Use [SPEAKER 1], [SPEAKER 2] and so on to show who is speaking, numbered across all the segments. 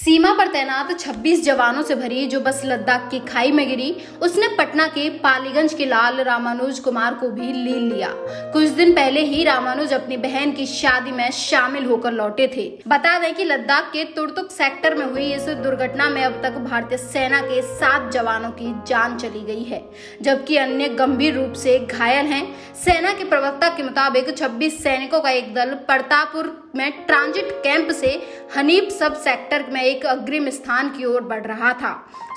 [SPEAKER 1] सीमा पर तैनात 26 जवानों से भरी जो बस लद्दाख की खाई में गिरी, उसने पटना के पालीगंज के लाल रामानुज कुमार को भी ले लिया। कुछ दिन पहले ही रामानुज अपनी बहन की शादी में शामिल होकर लौटे थे। बता दें कि लद्दाख के तुर्तुक सेक्टर में हुई इस दुर्घटना में अब तक भारतीय सेना के 7 जवानों की जान चली गई है, जबकि अन्य गंभीर रूप से घायल हैं। सेना के प्रवक्ता के मुताबिक 26 सैनिकों का एक दल प्रतापपुर में ट्रांजिट कैंप से हनीप सब सेक्टर में एक अग्रिम स्थान की ओर बढ़ रहा था।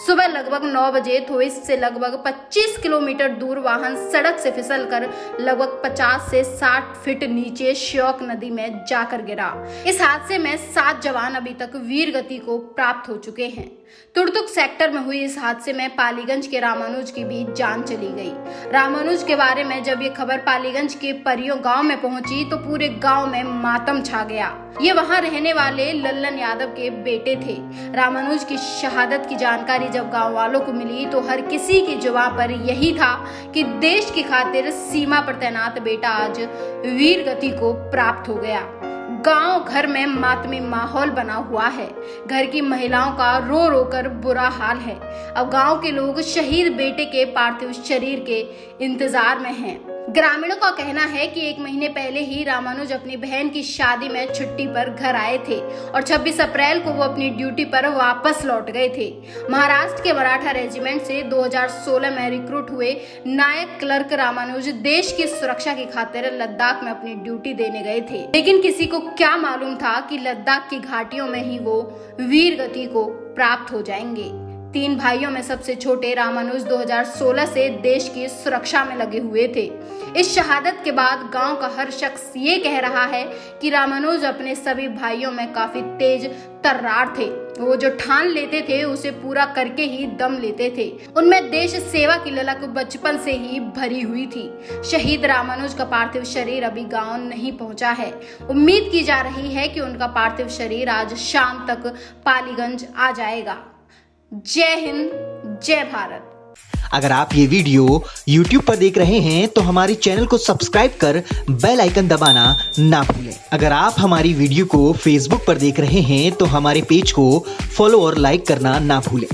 [SPEAKER 1] सुबह लगभग 9 बजे थोइस से लगभग 25 किलोमीटर दूर वाहन सड़क से फिसलकर लगभग 50 से 60 फीट नीचे श्योक नदी में जाकर गिरा। इस हादसे में 7 जवान अभी तक वीर गति को प्राप्त हो चुके हैं। तुर्तुक सेक्टर में हुई इस हादसे में पालीगंज के रामानुज की भी जान चली गई। रामानुज के बारे में जब ये खबर पालीगंज के परियों गांव में पहुंची तो पूरे गांव में मातम छा गया। ये वहां रहने वाले लल्लन यादव के बेटे थे। रामानुज की शहादत की जानकारी जब गांव वालों को मिली तो हर किसी की जुबान पर यही था कि देश की खातिर सीमा पर तैनात बेटा आज वीर गति को प्राप्त हो गया। गांव घर में मातमी माहौल बना हुआ है। घर की महिलाओं का रो रो कर बुरा हाल है। अब गांव के लोग शहीद बेटे के पार्थिव शरीर के इंतजार में हैं। ग्रामीणों का कहना है कि 1 महीने पहले ही रामानुज अपनी बहन की शादी में छुट्टी पर घर आए थे और 26 अप्रैल को वो अपनी ड्यूटी पर वापस लौट गए थे। महाराष्ट्र के मराठा रेजिमेंट से 2016 में रिक्रूट हुए नायक क्लर्क रामानुज देश की सुरक्षा की खातिर लद्दाख में अपनी ड्यूटी देने गए थे, लेकिन किसी को क्या मालूम था कि लद्दाख की घाटियों में ही वो वीर गति को प्राप्त हो जाएंगे। 3 भाइयों में सबसे छोटे रामानुज 2016 से देश की सुरक्षा में लगे हुए थे। इस शहादत के बाद गांव का हर शख्स ये कह रहा है कि रामानुज अपने सभी भाइयों में काफी तेज तर्रार थे। वो जो ठान लेते थे उसे पूरा करके ही दम लेते थे। उनमें देश सेवा की ललक बचपन से ही भरी हुई थी। शहीद रामानुज का पार्थिव शरीर अभी गांव नहीं पहुंचा है। उम्मीद की जा रही है कि उनका पार्थिव शरीर आज शाम तक पालीगंज आ जाएगा। जय हिंद, जय भारत।
[SPEAKER 2] अगर आप ये वीडियो YouTube पर देख रहे हैं तो हमारे चैनल को सब्सक्राइब कर बेल आइकन दबाना ना भूलें। अगर आप हमारी वीडियो को Facebook पर देख रहे हैं तो हमारे पेज को फॉलो और लाइक करना ना भूलें।